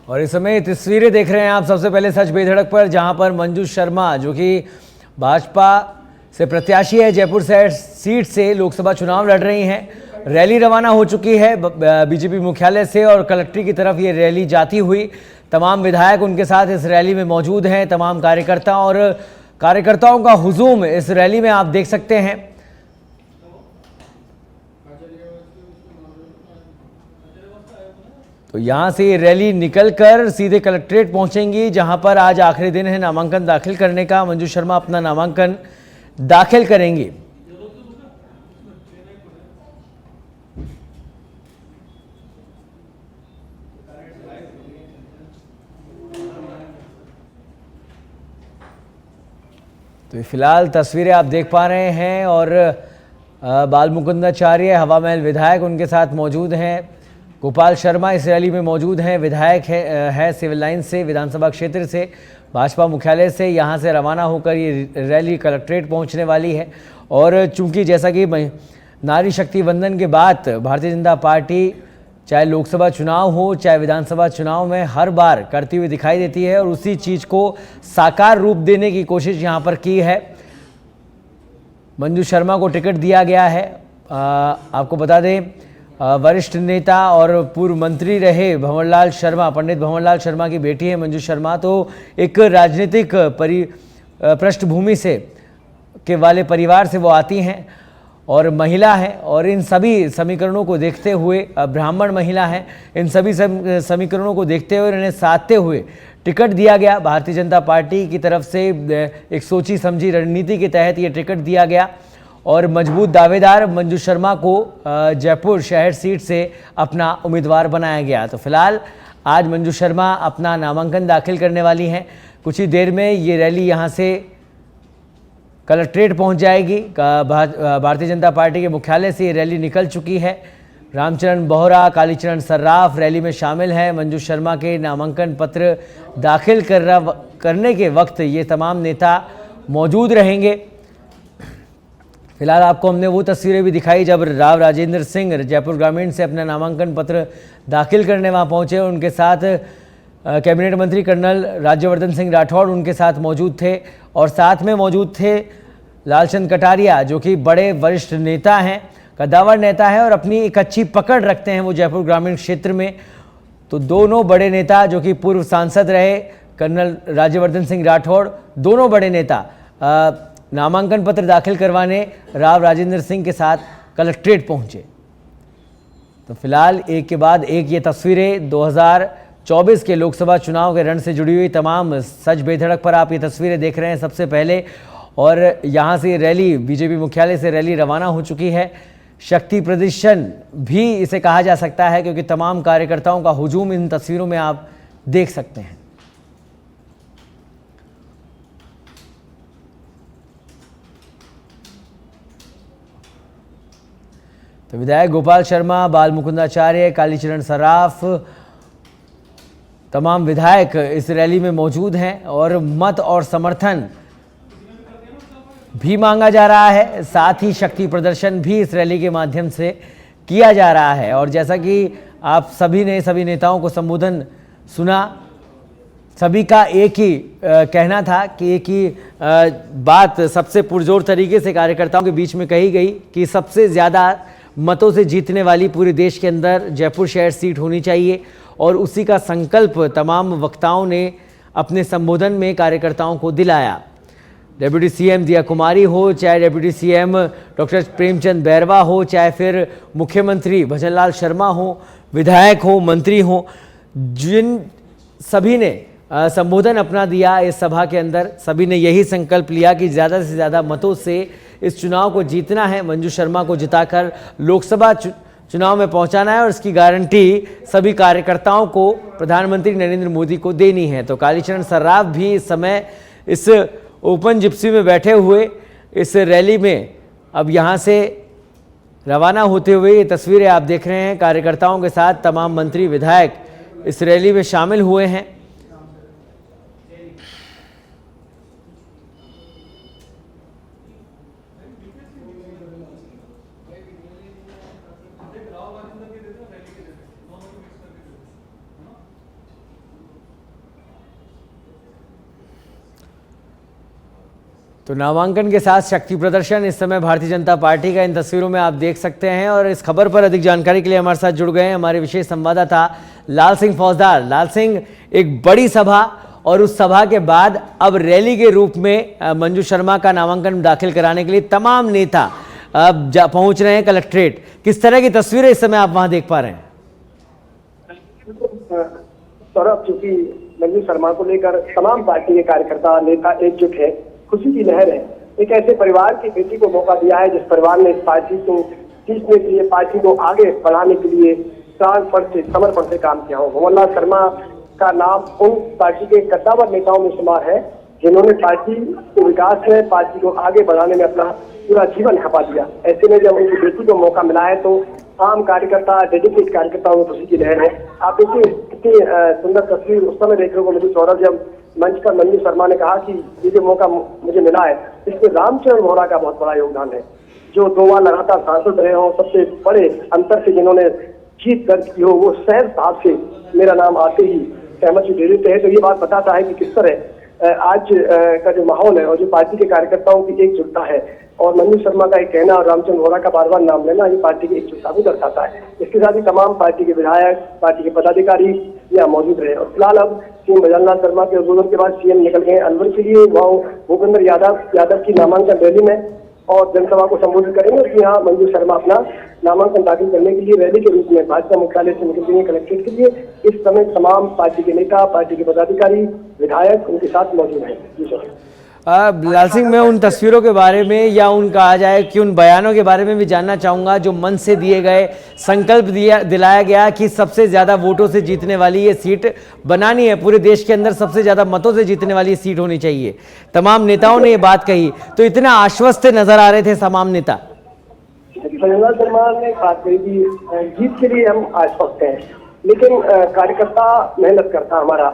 और इस समय तस्वीरें देख रहे हैं आप सबसे पहले सच बेधड़क पर, जहां पर मंजू शर्मा जो कि भाजपा से प्रत्याशी है, जयपुर शहर सीट से लोकसभा चुनाव लड़ रही हैं। रैली रवाना हो चुकी है बीजेपी मुख्यालय से और कलेक्ट्री की तरफ ये रैली जाती हुई। तमाम विधायक उनके साथ इस रैली में मौजूद हैं। तमाम कार्यकर्ताओं का हुजूम इस रैली में आप देख सकते हैं। तो यहाँ से ये रैली निकलकर सीधे कलेक्ट्रेट पहुंचेंगी, जहां पर आज आखिरी दिन है नामांकन दाखिल करने का। मंजू शर्मा अपना नामांकन दाखिल करेंगी। तो फिलहाल तस्वीरें आप देख पा रहे हैं और बाल मुकुंदाचार्य हवा महल विधायक उनके साथ मौजूद हैं। गोपाल शर्मा इस रैली में मौजूद हैं, विधायक है सिविल लाइन से, विधानसभा क्षेत्र से, भाजपा मुख्यालय से। यहां से रवाना होकर ये रैली कलेक्ट्रेट पहुंचने वाली है। और चूंकि जैसा कि नारी शक्ति वंदन के बाद भारतीय जनता पार्टी चाहे लोकसभा चुनाव हो चाहे विधानसभा चुनाव में हर बार करती हुई दिखाई देती है और उसी चीज़ को साकार रूप देने की कोशिश यहाँ पर की है। मंजू शर्मा को टिकट दिया गया है। आपको बता दें, वरिष्ठ नेता और पूर्व मंत्री रहे भंवरलाल शर्मा, पंडित भंवरलाल शर्मा की बेटी है मंजू शर्मा। तो एक राजनीतिक पृष्ठभूमि से के वाले परिवार से वो आती हैं और महिला है। और इन सभी समीकरणों को देखते हुए, ब्राह्मण महिला है, इन सभी समीकरणों को देखते हुए इन्हें साधते हुए टिकट दिया गया भारतीय जनता पार्टी की तरफ से। एक सोची समझी रणनीति के तहत ये टिकट दिया गया और मजबूत दावेदार मंजू शर्मा को जयपुर शहर सीट से अपना उम्मीदवार बनाया गया। तो फिलहाल आज मंजू शर्मा अपना नामांकन दाखिल करने वाली हैं। कुछ ही देर में ये रैली यहाँ से कलेक्ट्रेट पहुंच जाएगी। भारतीय जनता पार्टी के मुख्यालय से ये रैली निकल चुकी है। रामचरण बोहरा, कालीचरण सर्राफ रैली में शामिल हैं। मंजू शर्मा के नामांकन पत्र दाखिल करने के वक्त ये तमाम नेता मौजूद रहेंगे। फिलहाल आपको हमने वो तस्वीरें भी दिखाई जब राव राजेंद्र सिंह जयपुर ग्रामीण से अपना नामांकन पत्र दाखिल करने वहाँ पहुँचे। उनके साथ कैबिनेट मंत्री कर्नल राज्यवर्धन सिंह राठौड़ उनके साथ मौजूद थे और साथ में मौजूद थे लालचंद कटारिया जो कि बड़े वरिष्ठ नेता हैं, कद्दावर नेता है और अपनी एक अच्छी पकड़ रखते हैं वो जयपुर ग्रामीण क्षेत्र में। तो दोनों बड़े नेता जो कि पूर्व सांसद रहे कर्नल राज्यवर्धन सिंह राठौड़, दोनों बड़े नेता नामांकन पत्र दाखिल करवाने राव राजेंद्र सिंह के साथ कलेक्ट्रेट पहुंचे। तो फिलहाल एक के बाद एक ये तस्वीरें 2024 के लोकसभा चुनाव के रण से जुड़ी हुई तमाम सच बेधड़क पर आप ये तस्वीरें देख रहे हैं सबसे पहले। और यहाँ से रैली बीजेपी मुख्यालय से रैली रवाना हो चुकी है। शक्ति प्रदर्शन भी इसे कहा जा सकता है क्योंकि तमाम कार्यकर्ताओं का हुजूम इन तस्वीरों में आप देख सकते हैं। तो विधायक गोपाल शर्मा, बाल मुकुंदाचार्य, कालीचरण सर्राफ, तमाम विधायक इस रैली में मौजूद हैं और मत और समर्थन भी मांगा जा रहा है। साथ ही शक्ति प्रदर्शन भी इस रैली के माध्यम से किया जा रहा है। और जैसा कि आप सभी नेताओं को संबोधन सुना, सभी का एक ही कहना था कि एक ही बात सबसे पुरजोर तरीके से कार्यकर्ताओं के बीच में कही गई कि सबसे ज़्यादा मतों से जीतने वाली पूरे देश के अंदर जयपुर शहर सीट होनी चाहिए। और उसी का संकल्प तमाम वक्ताओं ने अपने संबोधन में कार्यकर्ताओं को दिलाया। डिप्टी सीएम दिया कुमारी हो, चाहे deputy CM doctor Premchand Bairwa हो, चाहे फिर मुख्यमंत्री भजनलाल शर्मा हो, विधायक हो, मंत्री हो, जिन सभी ने संबोधन अपना दिया इस सभा के अंदर, सभी ने यही संकल्प लिया कि ज़्यादा से ज़्यादा मतों से इस चुनाव को जीतना है, मंजू शर्मा को जिताकर लोकसभा चुनाव में पहुंचाना है और इसकी गारंटी सभी कार्यकर्ताओं को प्रधानमंत्री नरेंद्र मोदी को देनी है। तो कालीचरण सर्राफ भी इस समय इस ओपन जिप्सी में बैठे हुए इस रैली में अब यहाँ से रवाना होते हुए ये तस्वीरें आप देख रहे हैं। कार्यकर्ताओं के साथ तमाम मंत्री विधायक इस रैली में शामिल हुए हैं। तो नामांकन के साथ शक्ति प्रदर्शन इस समय भारतीय जनता पार्टी का इन तस्वीरों में आप देख सकते हैं। और इस खबर पर अधिक जानकारी के लिए हमारे साथ जुड़ गए हैं हमारे विशेष संवाददाता लाल सिंह फौजदार। लाल सिंह, एक बड़ी सभा और उस सभा के बाद अब रैली के रूप में मंजू शर्मा का नामांकन दाखिल कराने के लिए तमाम नेता अब पहुंच रहे हैं कलेक्ट्रेट। किस तरह की तस्वीरें इस समय आप वहां देख पा रहे हैं? सौरभ, चूंकि मंजू शर्मा को लेकर तमाम पार्टी के कार्यकर्ता नेता एकजुट है, खुशी की लहर है। एक ऐसे परिवार की बेटी को मौका दिया है जिस परिवार ने इस पार्टी को खींचने के लिए, पार्टी को आगे बढ़ाने के लिए प्राणपण से, समर्पण से काम किया हो। मोहनलाल शर्मा का नाम उन पार्टी के कद्दावर नेताओं में शुमार है जिन्होंने पार्टी के विकास में, पार्टी को आगे बढ़ाने में अपना पूरा जीवन खपा दिया। ऐसे में जब उनकी बेटी को मौका मिला है तो आम कार्यकर्ता, डेडिकेट कार्यकर्ताओं में खुशी की लहर है। आप देखिए कितनी सुंदर तस्वीर उस समय देखने को मिली सौरभ, जब मंच पर मंजू शर्मा ने कहा कि ये जो मौका मुझे मिला है इसमें रामचरण बोहरा का बहुत बड़ा योगदान है, जो 2 बार लगातार सांसद रहे हों, सबसे बड़े अंतर से जिन्होंने जीत दर्ज की हो, वो सहज साहब से मेरा नाम आते ही सहमति दे देते हैं। तो ये बात बताता है कि किस तरह आज का जो माहौल है और जो पार्टी के कार्यकर्ताओं की एकजुटता है, और मंजू शर्मा का एक कहना और रामचंद्र बोहरा का बार बार नाम लेना, ये पार्टी की एकजुटता को दर्शाता है। इसके साथ ही तमाम पार्टी के विधायक, पार्टी के पदाधिकारी यहाँ मौजूद रहे। और फिलहाल अब सीएम भजनलाल शर्मा के उद्बोधन के बाद सीएम निकल गए अलवर के लिए। वहाँ भूपेंद्र यादव की नामांकन रैली में और जनसभा को संबोधित करेंगे। और यहाँ मंजू शर्मा अपना नामांकन दाखिल करने के लिए रैली के रूप में भाजपा मुख्यालय से निकल गए कलेक्ट्रेट के लिए। इस समय तमाम पार्टी के नेता, पार्टी के पदाधिकारी, विधायक उनके साथ मौजूद हैं। जी सर। लाल सिंह, मैं उन तस्वीरों के बारे में या उन कहा जाए कि उन बयानों के बारे में भी जानना चाहूंगा जो मन से दिए गए, संकल्प दिलाया गया कि सबसे ज्यादा वोटों से जीतने वाली ये सीट बनानी है, पूरे देश के अंदर सबसे ज्यादा मतों से जीतने वाली ये सीट होनी चाहिए। तमाम नेताओं ने ये बात कही, तो इतना आश्वस्त नजर आ रहे थे तमाम नेता। भजनलाल शर्मा ने बात कही कि जीत के लिए हम आश्वस्त हैं, लेकिन कार्यकर्ता मेहनत करता, हमारा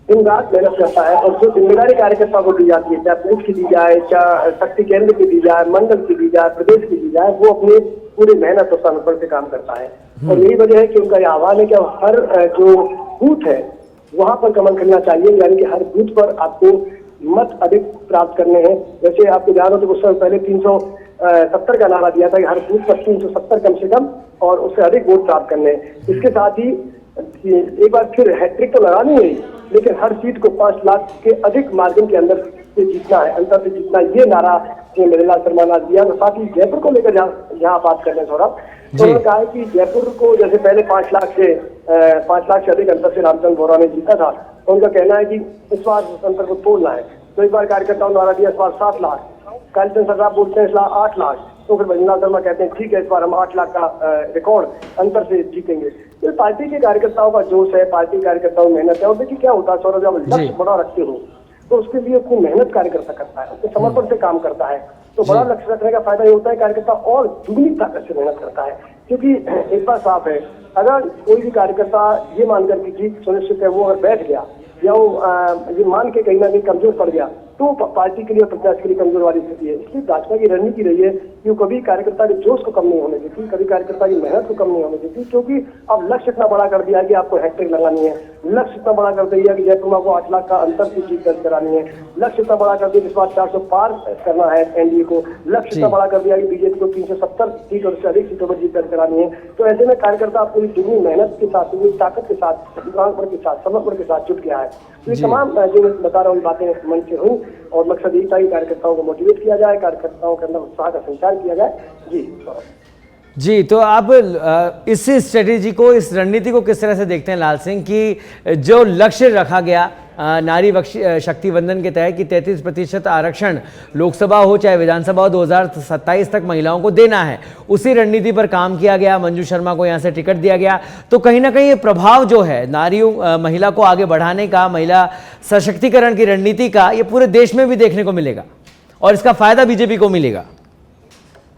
दिन रात मेहनत करता है, और जो जिम्मेदारी कार्यकर्ता को दी जाती है, चाहे बूथ की दी जाए, चाहे शक्ति केंद्र की दी जाए, मंडल की दी जाए, प्रदेश की दी जाए, वो अपनी पूरी मेहनत और समर्पण से काम करता है। और यही वजह है कि उनका यह आह्वान है कि हर जो बूथ है वहां पर कमल करना चाहिए, यानी कि हर बूथ पर आपको मत अधिक प्राप्त करने हैं। जैसे आपको ध्यान हो तो कुछ समय पहले 370 का नारा दिया था कि हर बूथ पर 370 कम से कम और उससे अधिक वोट प्राप्त करने हैं। इसके साथ ही एक बार फिर हैट्रिक तो लगानी है, लेकिन हर सीट को 5 लाख के अधिक मार्जिन के अंदर से जीतना है, अंतर से जीतना, ये नारा भजनलाल शर्मा ने दिया। और साथ ही जयपुर को लेकर यहाँ बात कर रहे हैं सौरभ, तो उन्होंने कहा है कि जयपुर को जैसे पहले 5 लाख से अधिक अंतर से रामचंद्र बोहरा ने जीता था, तो उनका कहना है कि इस बार उस अंतर को तोड़ना है। तो एक बार कार्यकर्ताओं ने नारा दिया इस बार 7 लाख, कालीचंद सरदार बोलते हैं इस बार 8 लाख, तो फिर भजनलाल शर्मा कहते हैं ठीक है इस बार हम 8 लाख का रिकॉर्ड अंतर से जीतेंगे। तो पार्टी के कार्यकर्ताओं का जोश है, पार्टी कार्यकर्ताओं में मेहनत है। और देखिए क्या होता है सौरभ, जब लक्ष्य बड़ा रखते हो तो उसके लिए उसको मेहनत कार्यकर्ता करता है, उसके समर्पण से काम करता है। तो बड़ा लक्ष्य रखने का फायदा ये होता है कार्यकर्ता और दुगनी ताकत से मेहनत करता है। क्योंकि एक बात साफ है, अगर कोई भी कार्यकर्ता ये मानकर कि जीत सुनिश्चित है, वो अगर बैठ गया या वो ये मान के कहीं ना कहीं कमजोर पड़ गया, तो पार्टी के लिए और प्रत्याशी के लिए कमजोर वाली स्थिति है। इसलिए भाजपा की रणनीति रही है कि वो कभी कार्यकर्ता के जोश को कम नहीं होने देती, कभी कार्यकर्ता की मेहनत को कम नहीं होने देती। क्योंकि अब लक्ष्य इतना बड़ा कर दिया कि आपको हैट्रिक लगानी है, लक्ष्य इतना बड़ा कर दिया कि जयपुर को 8 लाख का अंतर से जीत दर्ज करानी है, लक्ष्य इतना बड़ा कर दिया इस बार 400 पार करना है एनडीए को, लक्ष्य इतना बड़ा कर दिया कि बीजेपी को 370 सीट और उससे अधिक सीटों पर जीत दर्ज करानी है। तो ऐसे में कार्यकर्ता पूरी दुगनी मेहनत के साथ, पूरी ताकत के साथ, प्राणपण के साथ, समर्पण के साथ जुट गया है। तो ये तमाम जो बता रहा हूँ बातें मन से हुई, और मकसद यही था कि कार्यकर्ताओं को मोटिवेट किया जाए, कार्यकर्ताओं के अंदर उत्साह का संचार किया जाए। जी, तो आप इस स्ट्रेटेजी को, इस रणनीति को किस तरह से देखते हैं लाल सिंह, कि जो लक्ष्य रखा गया नारी शक्ति वंदन के तहत कि 33% आरक्षण लोकसभा हो चाहे विधानसभा हो 2027 तक महिलाओं को देना है, उसी रणनीति पर काम किया गया। मंजू शर्मा को यहाँ से टिकट दिया गया, तो कहीं ना कहीं ये प्रभाव जो है महिला को आगे बढ़ाने का, महिला सशक्तिकरण की रणनीति का, ये पूरे देश में भी देखने को मिलेगा और इसका फायदा बीजेपी को मिलेगा।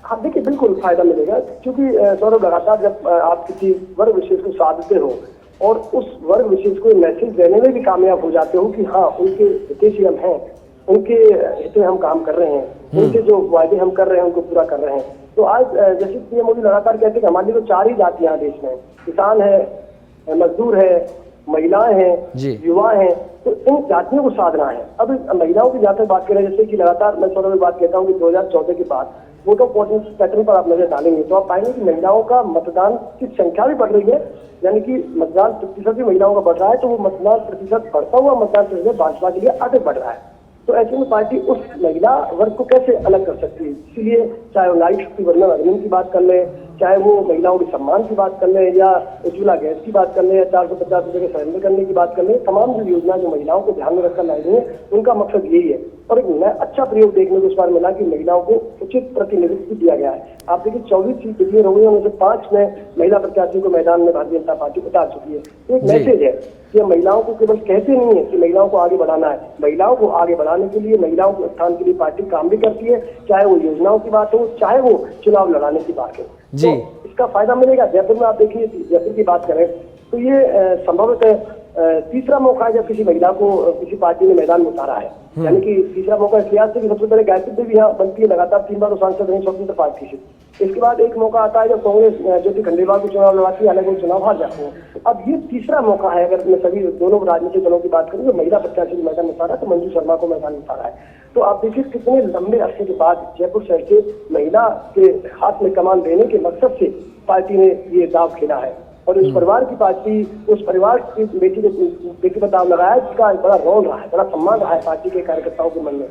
हाँ देखिए, बिल्कुल फायदा मिलेगा, क्योंकि सौरभ लगातार जब आप किसी वर्ग विशेष को साधते हो और उस वर्ग विशेष को मैसेज देने में भी कामयाब हो जाते हो कि हाँ उनके हितैषी हम हैं, उनके हित में हम काम कर रहे हैं, उनके जो वायदे हम कर रहे हैं उनको पूरा कर रहे हैं। तो आज जैसे पीएम मोदी लगातार कहते हैं कि हमारे लिए तो 4 ही जातियां देश में, किसान है, मजदूर है, महिलाएं हैं, युवा हैं। तो इन जातियों को साधना है। अब महिलाओं की जहाँ तक बात करें, जैसे कि लगातार मैं थोड़ा भी बात कहता हूँ कि 2014 के बाद वोट ऑफ पैटर्न पर आप नजर डालेंगे तो आप पाएंगे कि महिलाओं का मतदान की संख्या भी बढ़ रही है, यानी कि मतदान प्रतिशत भी महिलाओं का बढ़ रहा है। तो वो मतदान प्रतिशत बढ़ता हुआ मतदान प्रतिशत भाजपा के लिए अधिक बढ़ रहा है। तो ऐसे में पार्टी उस महिला वर्ग को कैसे अलग कर सकती है? इसीलिए चाहे वो नारी शक्ति वंदन अधिनियम की बात कर ले, चाहे वो महिलाओं के सम्मान की बात कर ले, या उज्ज्वला गैस की बात कर ले, या 450 रुपए के सरेंडर करने की बात कर ले, तमाम जो योजना जो महिलाओं को ध्यान में रखकर लाई गई है उनका मकसद यही है। और एक नया अच्छा प्रयोग देखने को इस बार मिला कि महिलाओं को उचित प्रतिनिधित्व दिया गया है। आप देखिए 24 सीट डिक्लेयर हो गई, उनमें से 5 में महिला प्रत्याशी को मैदान में भारतीय जनता पार्टी उतार चुकी है। तो एक मैसेज है कि महिलाओं को केवल कहते नहीं है कि महिलाओं को आगे बढ़ाना है, महिलाओं को आगे बढ़ाने के लिए, महिलाओं के उत्थान के लिए पार्टी काम भी करती है, चाहे वो योजनाओं की बात हो, चाहे वो चुनाव लड़ाने की बात हो। जी, तो इसका फायदा मिलेगा। जयपुर में आप देखिए, जयपुर की बात करें तो ये संभवतः तीसरा मौका है जब किसी महिला को किसी पार्टी ने मैदान में उतारा है। यानी कि तीसरा मौका इस लिहाज से कि सबसे पहले गायत्री देवी यहाँ बनती है, लगातार 3 बार वो सांसद रही स्वतंत्र पार्टी से। इसके बाद एक मौका आता है जब कांग्रेस ज्योति खंडेलवाल को चुनाव लड़ाती है, हालांकि वो चुनाव हार जाते हैं। अब ये तीसरा मौका है, अगर मैं सभी दोनों राजनीतिक दलों की बात करूँ तो महिला प्रत्याशी को मैदान में उतारा तो मंजू शर्मा को मैदान में उतारा है। तो आप देखिए कितने लंबे अरसे के बाद जयपुर शहर से महिला के हाथ में कमान देने के मकसद से पार्टी ने ये दाव खेला है। और उस परिवार की पार्टी, उस परिवार की बेटी पर दाव लगाया, जिसका बड़ा रौन रहा है, बड़ा सम्मान रहा है पार्टी के कार्यकर्ताओं के मन में।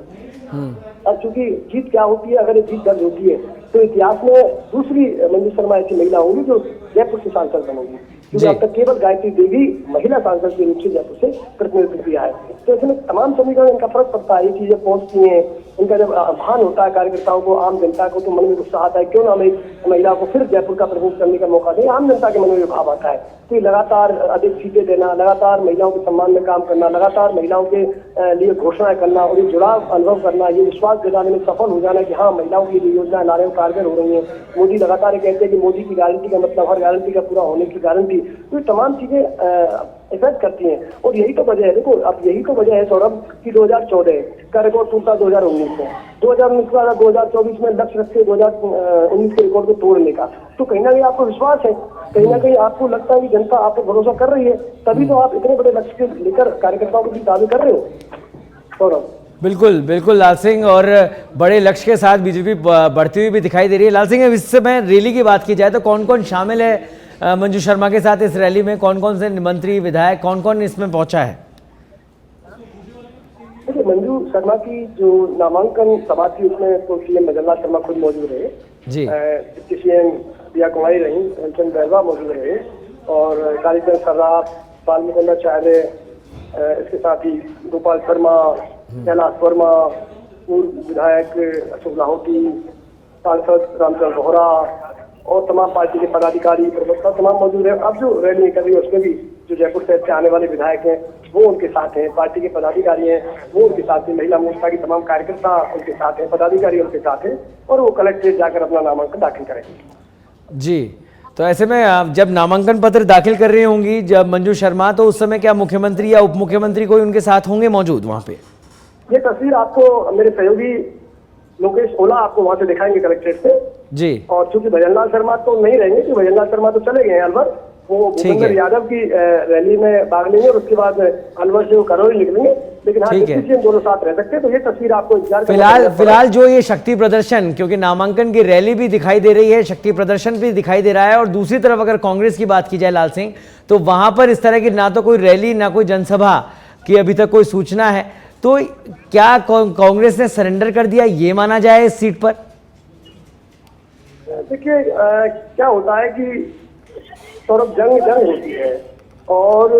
अब चूंकि जीत क्या होती है, अगर ये जीत दर्ज होती है तो इतिहास में दूसरी मंजू शर्मा ऐसी महिला होगी जो जयपुर से सांसद बनेगी, क्योंकि अब तक केवल गायत्री देवी महिला सांसद के रूप से जयपुर से प्रतिनिधित्व किया है। तो इसमें तमाम समीकरण इनका फर्क पड़ता है। ये चीजें पहुंचती हैं, इनका जब आह्वान होता है कार्यकर्ताओं को, आम जनता को, तो मन में गुस्सा आता है, क्यों ना हम एक महिला को फिर जयपुर का प्रतिनिधित्व करने का मौका दें। आम जनता के मन में भाव आता है। तो लगातार अधिक सीटें देना, लगातार महिलाओं के सम्मान में काम करना, लगातार महिलाओं के लिए घोषणाएं करना और ये जुड़ाव अनुभव करना, ये विश्वास दिलाने में सफल हो जाना कि हाँ महिलाओं की जो योजनाएं ला रहे हैं कारगर हो रही है। मोदी लगातार ये कहते हैं कि मोदी की गारंटी का मतलब हर गारंटी का पूरा होने की गारंटी। तो ये तमाम चीजें इफेक्ट करती हैं। और यही तो वजह है, देखो अब यही तो वजह है सौरभ कि 2014 का रिकॉर्ड टूटा 2019 में, 2019 का 2024 में लक्ष्य रखते 2019 के रिकॉर्ड को तोड़ने का। तो कहीं ना कहीं आपको विश्वास है, कहीं ना कहीं आपको लगता है कि जनता आप पर भरोसा कर रही है, तभी तो आप इतने बड़े लक्ष्य के लेकर कार्यकर्ताओं को भी दावे कर रहे हो सौरभ। बिल्कुल बिल्कुल लाल सिंह, और बड़े लक्ष्य के साथ बीजेपी बढ़ती हुई भी दिखाई दे रही है। लाल सिंह, इस समय रैली की बात की जाए तो कौन कौन शामिल है मंजू शर्मा के साथ इस रैली में? कौन कौन से मंत्री, विधायक, कौन कौन इसमें पहुंचा है? देखिए, मंजू शर्मा की जो नामांकन सभा थी उसमें तो सीएम भजनलाल शर्मा खुद मौजूद रहे जी, डिप्टी सीएम दिया कुमारी रही, कंचन बैरवा मौजूद रहे, और कालीचंद सर्राफ, बाल मुकुंद आचार्य, इसके साथ ही गोपाल शर्मा, कैलाश वर्मा, पूर्व विधायक अशोक लाहौटी, सांसद रामचंद्र बोहरा और तमाम पार्टी के पदाधिकारी, प्रवक्ता तमाम मौजूद है। अब जो रैली निकल रही है उसमें भी जो जयपुर शहर से आने वाले विधायक हैं वो उनके साथ हैं, पार्टी के पदाधिकारी हैं वो उनके साथ हैं, महिला मोर्चा की तमाम कार्यकर्ता उनके साथ हैं, पदाधिकारी उनके साथ हैं, और वो कलेक्ट्रेट जाकर अपना नामांकन दाखिल करेंगे। जी, तो ऐसे में जब नामांकन पत्र दाखिल कर रही होंगी जब मंजू शर्मा, तो उस समय क्या मुख्यमंत्री या उप मुख्यमंत्री कोई उनके साथ होंगे मौजूद वहाँ पे? ये तस्वीर आपको मेरे सहयोगी लोकेश ओला आपको वहाँ से दिखाएंगे कलेक्ट्रेट से जी। और चूंकि भजनलाल शर्मा तो नहीं रहेंगे, कि भजनलाल शर्मा तो चले गए हैं अलवर, वो भूपेंद्र यादव की रैली में भाग लेंगे और उसके बाद अलवर से वो करौली निकलेंगे। लेकिन हाँ, डिप्टी सीएम दोनों साथ रह सकते हैं। तो ये तस्वीर आपको फिलहाल जो ये शक्ति प्रदर्शन, क्योंकि नामांकन की रैली भी दिखाई दे रही है, शक्ति प्रदर्शन भी दिखाई दे रहा है, और दूसरी तरफ अगर कांग्रेस की बात की जाए लाल सिंह, तो वहां पर इस तरह की ना तो कोई रैली ना कोई जनसभा की अभी तक कोई सूचना है। तो क्या कांग्रेस ने सरेंडर कर दिया, ये माना जाए इस सीट पर? देखिए, क्या होता है कि सौरभ जंग होती है, और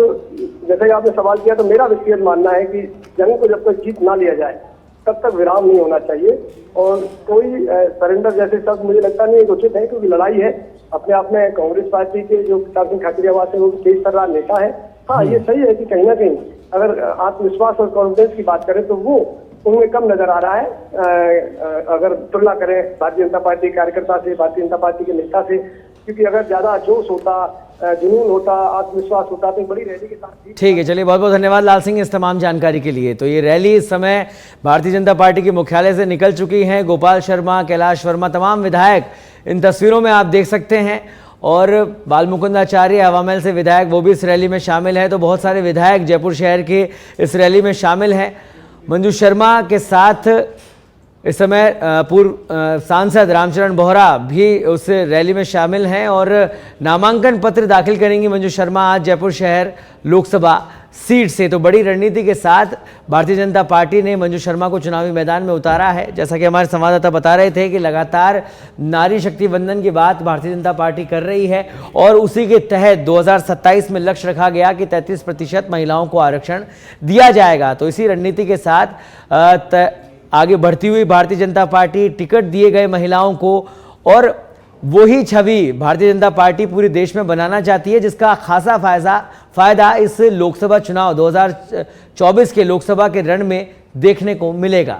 जैसे आपने सवाल किया तो मेरा व्यक्तिगत मानना है कि जंग को जब तक जीत ना लिया जाए तब तक विराम नहीं होना चाहिए। और कोई सरेंडर जैसे शब्द मुझे लगता नहीं है उचित है, क्योंकि लड़ाई है अपने आप में। कांग्रेस पार्टी के जो प्रताप सिंह खाचरियावास है वो तेज तर्रार नेता है। हाँ, ये सही है कि कहीं ना कहीं अगर आत्मविश्वास और कॉन्फिडेंस की बात करें तो वो उनमें कम नजर आ रहा है, अगर तुलना करें भारतीय जनता पार्टी कार्यकर्ता से, भारतीय जनता पार्टी के नेता से। क्योंकि अगर ज्यादा जोश होता, जुनून होता, आत्मविश्वास होता तो बड़ी रैली के साथ। ठीक है, चलिए बहुत बहुत धन्यवाद लाल सिंह इस तमाम जानकारी के लिए। तो ये रैली इस समय भारतीय जनता पार्टी के मुख्यालय से निकल चुकी है। गोपाल शर्मा, कैलाश वर्मा, तमाम विधायक इन तस्वीरों में आप देख सकते हैं। और बाल मुकुंदाचार्य हवा महल से विधायक वो भी इस रैली में शामिल है। तो बहुत सारे विधायक जयपुर शहर के इस रैली में शामिल हैं। मंजू शर्मा के साथ इस समय पूर्व सांसद रामचरण बोहरा भी उस रैली में शामिल हैं और नामांकन पत्र दाखिल करेंगी मंजू शर्मा आज जयपुर शहर लोकसभा सीट से। तो बड़ी रणनीति के साथ भारतीय जनता पार्टी ने मंजू शर्मा को चुनावी मैदान में उतारा है। जैसा कि हमारे संवाददाता बता रहे थे कि लगातार नारी शक्ति वंदन की बात भारतीय जनता पार्टी कर रही है और उसी के तहत 2027 में लक्ष्य रखा गया कि 33% महिलाओं को आरक्षण दिया जाएगा। तो इसी रणनीति के साथ आगे बढ़ती हुई भारतीय जनता पार्टी टिकट दिए गए महिलाओं को और वही छवि भारतीय जनता पार्टी पूरे देश में बनाना चाहती है, जिसका खासा फायदा इस लोकसभा चुनाव 2024 के लोकसभा के रण में देखने को मिलेगा।